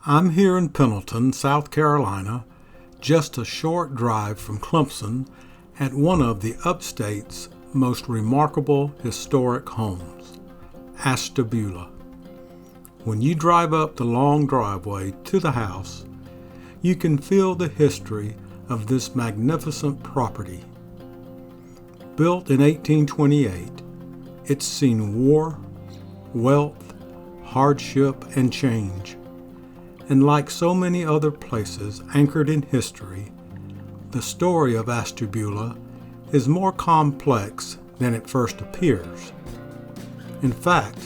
I'm here in Pendleton, South Carolina, just a short drive from Clemson, at one of the upstate's most remarkable historic homes, Ashtabula. When you drive up the long driveway to the house, you can feel the history of this magnificent property. Built in 1828, it's seen war, wealth, hardship, and change. And like so many other places anchored in history, the story of Ashtabula is more complex than it first appears. In fact,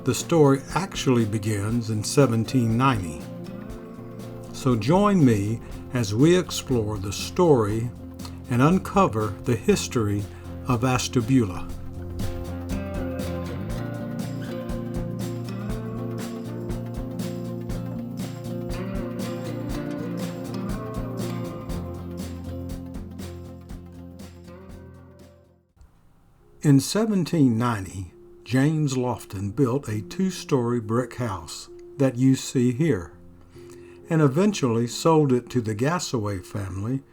the story actually begins in 1790. So join me as we explore the story and uncover the history of Ashtabula. In 1790, James Lofton built a two-story brick house that you see here, and eventually sold it to the Gassaway family,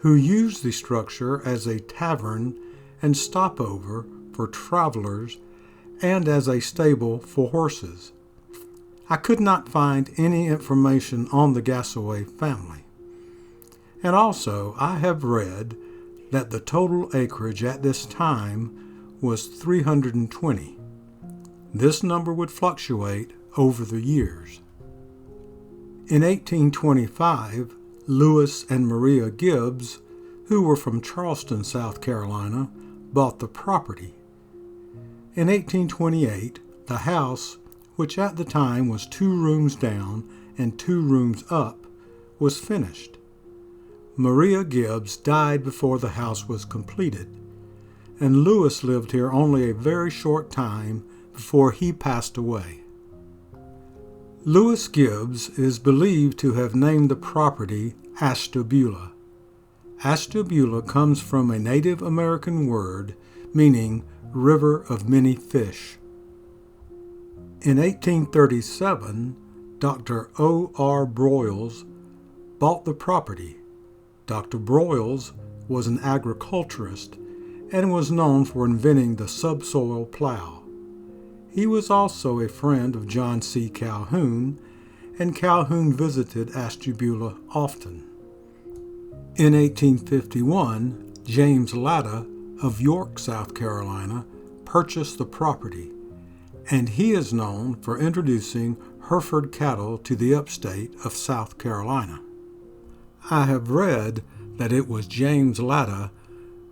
who used the structure as a tavern and stopover for travelers and as a stable for horses. I could not find any information on the Gassaway family. And also, I have read that the total acreage at this time was 320. This number would fluctuate over the years. In 1825, Lewis and Maria Gibbs, who were from Charleston, South Carolina, bought the property. In 1828, the house, which at the time was 2 rooms down and 2 rooms up, was finished. Maria Gibbs died before the house was completed, and Lewis lived here only a very short time before he passed away. Lewis Gibbs is believed to have named the property Ashtabula. Ashtabula comes from a Native American word meaning river of many fish. In 1837, Dr. O.R. Broyles bought the property. Dr. Broyles was an agriculturist and was known for inventing the subsoil plow. He was also a friend of John C. Calhoun, and Calhoun visited Ashtabula often. In 1851, James Latta of York, South Carolina, purchased the property, and he is known for introducing Hereford cattle to the upstate of South Carolina. I have read that it was James Latta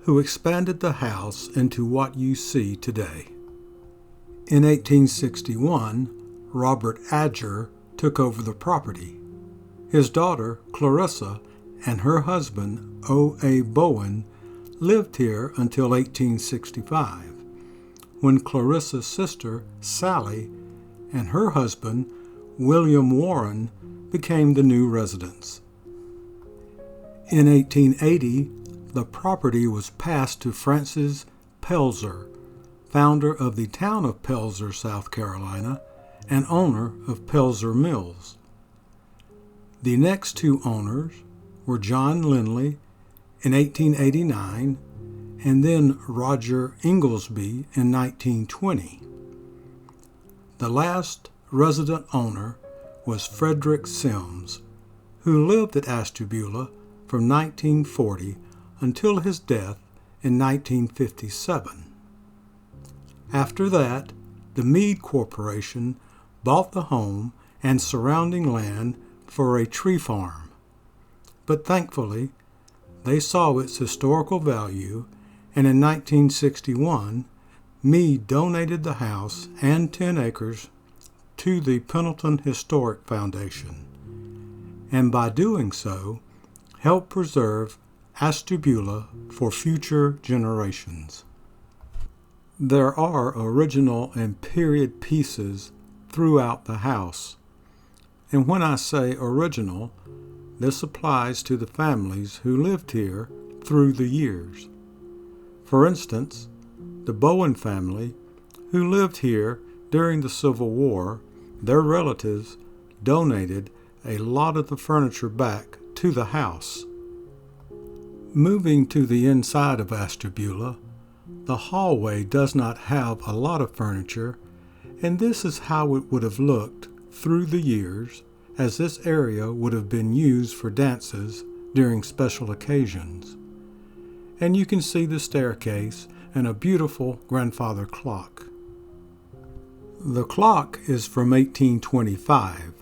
who expanded the house into what you see today. In 1861, Robert Adger took over the property. His daughter, Clarissa, and her husband, O.A. Bowen, lived here until 1865, when Clarissa's sister, Sally, and her husband, William Warren, became the new residents. In 1880, the property was passed to Francis Pelzer, founder of the town of Pelzer, South Carolina, and owner of Pelzer Mills. The next 2 owners were John Lindley in 1889 and then Roger Inglesby in 1920. The last resident owner was Frederick Sims, who lived at Ashtabula from 1940 until his death in 1957. After that, the Meade Corporation bought the home and surrounding land for a tree farm. But thankfully, they saw its historical value, and in 1961, Meade donated the house and 10 acres to the Pendleton Historic Foundation, and by doing so, helped preserve Ashtabula for future generations. There are original and period pieces throughout the house, and when I say original, this applies to the families who lived here through the years. For instance, the Bowen family, who lived here during the Civil War, their relatives donated a lot of the furniture back to the house. Moving to the inside of Ashtabula, the hallway does not have a lot of furniture, and this is how it would have looked through the years, as this area would have been used for dances during special occasions. And you can see the staircase and a beautiful grandfather clock. The clock is from 1825.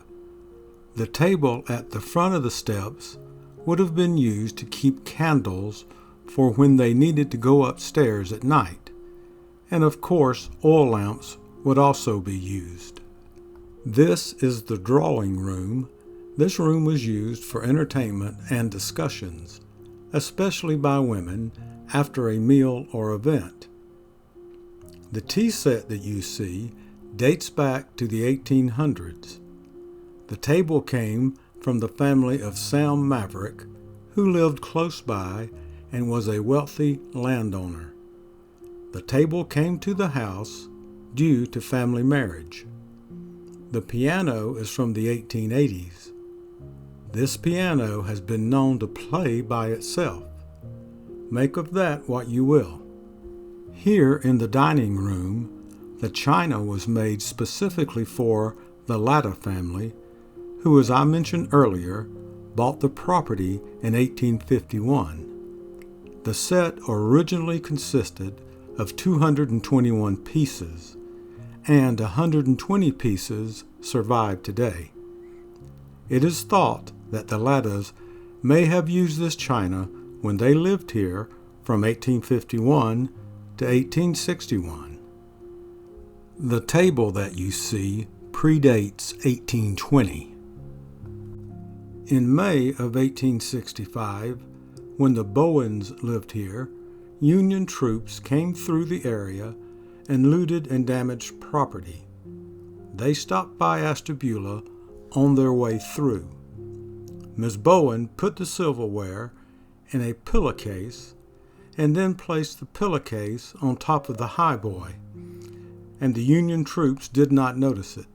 The table at the front of the steps would have been used to keep candles for when they needed to go upstairs at night, and of course oil lamps would also be used. This is the drawing room. This room was used for entertainment and discussions, especially by women after a meal or event. The tea set that you see dates back to the 1800s. The table came from the family of Sam Maverick, who lived close by and was a wealthy landowner. The table came to the house due to family marriage. The piano is from the 1880s. This piano has been known to play by itself. Make of that what you will. Here in the dining room, the china was made specifically for the Latta family, who, as I mentioned earlier, bought the property in 1851. The set originally consisted of 221 pieces, and 120 pieces survive today. It is thought that the Lattas may have used this china when they lived here from 1851 to 1861. The table that you see predates 1820. In May of 1865, when the Bowens lived here, Union troops came through the area and looted and damaged property. They stopped by Ashtabula on their way through. Ms. Bowen put the silverware in a pillowcase and then placed the pillowcase on top of the highboy, and the Union troops did not notice it.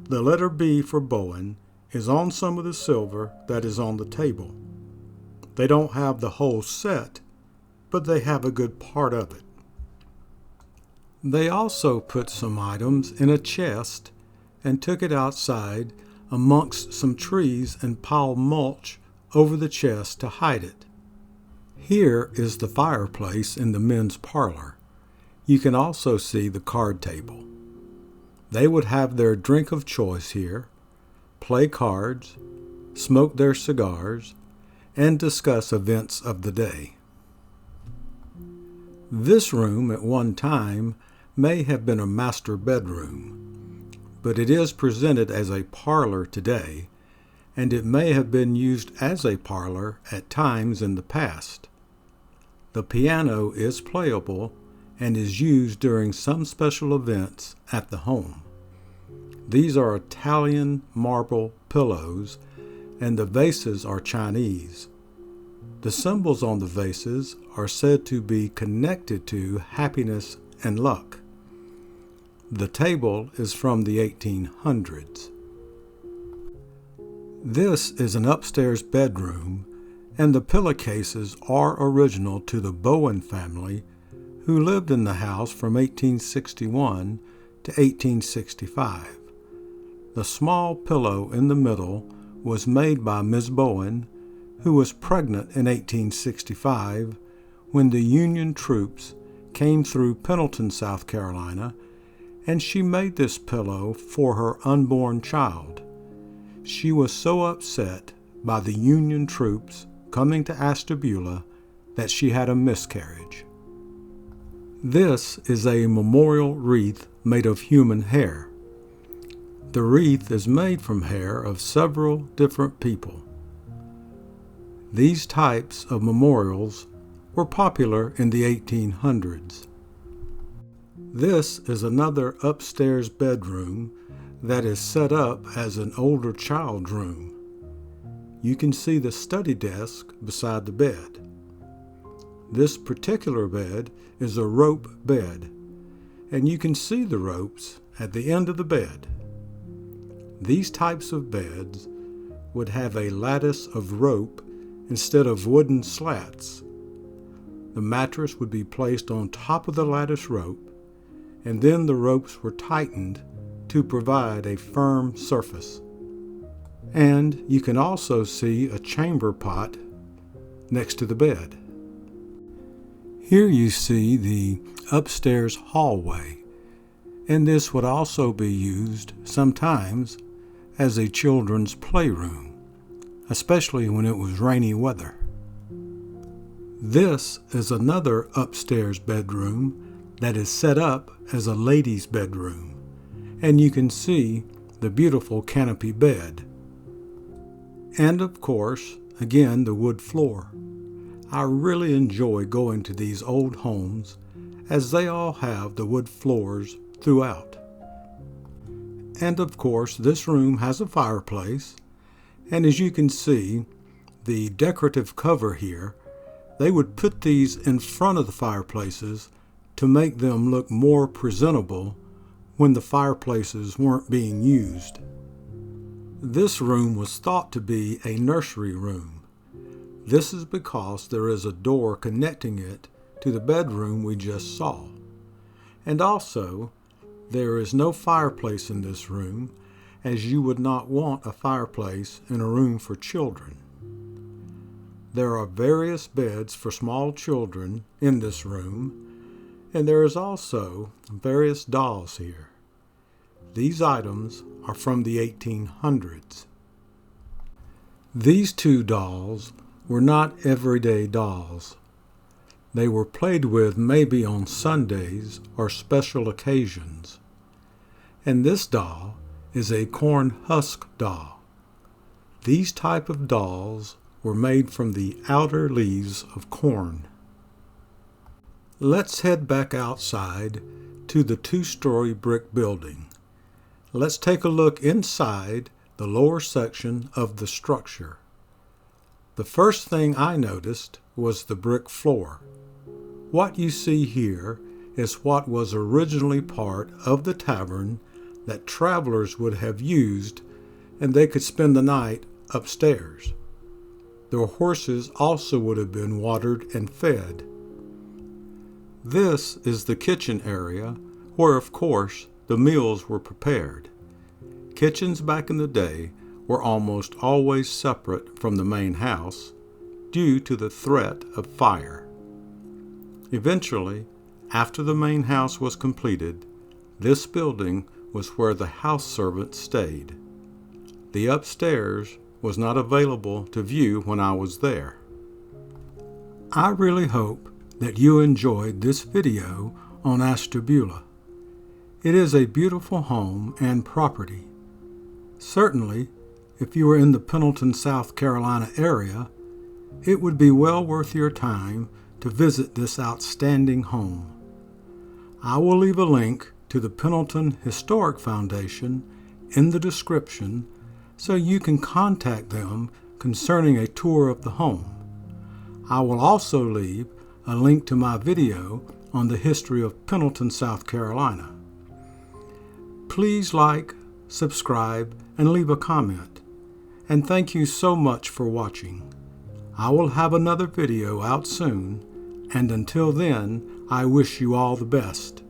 The letter B for Bowen is on some of the silver that is on the table. They don't have the whole set, but they have a good part of it. They also put some items in a chest and took it outside amongst some trees and piled mulch over the chest to hide it. Here is the fireplace in the men's parlor. You can also see the card table. They would have their drink of choice here, play cards, smoke their cigars, and discuss events of the day. This room at one time may have been a master bedroom, but it is presented as a parlor today, and it may have been used as a parlor at times in the past. The piano is playable and is used during some special events at the home. These are Italian marble pillows, and the vases are Chinese. The symbols on the vases are said to be connected to happiness and luck. The table is from the 1800s. This is an upstairs bedroom, and the pillowcases are original to the Bowen family, who lived in the house from 1861 to 1865. The small pillow in the middle was made by Miss Bowen, who was pregnant in 1865 when the Union troops came through Pendleton, South Carolina, and she made this pillow for her unborn child. She was so upset by the Union troops coming to Ashtabula that she had a miscarriage. This is a memorial wreath made of human hair. The wreath is made from hair of several different people. These types of memorials were popular in the 1800s. This is another upstairs bedroom that is set up as an older child's room. You can see the study desk beside the bed. This particular bed is a rope bed, and you can see the ropes at the end of the bed. These types of beds would have a lattice of rope instead of wooden slats. The mattress would be placed on top of the lattice rope, and then the ropes were tightened to provide a firm surface. And you can also see a chamber pot next to the bed. Here you see the upstairs hallway, and this would also be used sometimes as a children's playroom, especially when it was rainy weather. This is another upstairs bedroom that is set up as a lady's bedroom, and you can see the beautiful canopy bed. And of course, again, the wood floor. I really enjoy going to these old homes as they all have the wood floors throughout. And of course, this room has a fireplace, and as you can see, the decorative cover here, they would put these in front of the fireplaces to make them look more presentable when the fireplaces weren't being used. This room was thought to be a nursery room. This is because there is a door connecting it to the bedroom we just saw. And also, there is no fireplace in this room, as you would not want a fireplace in a room for children. There are various beds for small children in this room, and there is also various dolls here. These items are from the 1800s. These two dolls were not everyday dolls. They were played with maybe on Sundays or special occasions. And this doll is a corn husk doll. These type of dolls were made from the outer leaves of corn. Let's head back outside to the two-story brick building. Let's take a look inside the lower section of the structure. The first thing I noticed was the brick floor. What you see here is what was originally part of the tavern that travelers would have used, and they could spend the night upstairs. Their horses also would have been watered and fed. This is the kitchen area where, of course, the meals were prepared. Kitchens back in the day were almost always separate from the main house due to the threat of fire. Eventually, after the main house was completed, this building was where the house servants stayed. The upstairs was not available to view when I was there. I really hope that you enjoyed this video on Ashtabula. It is a beautiful home and property. Certainly, if you are in the Pendleton, South Carolina area, it would be well worth your time to visit this outstanding home. I will leave a link to the Pendleton Historic Foundation in the description so you can contact them concerning a tour of the home. I will also leave a link to my video on the history of Pendleton, South Carolina. Please like, subscribe, and leave a comment. And thank you so much for watching. I will have another video out soon, and until then, I wish you all the best.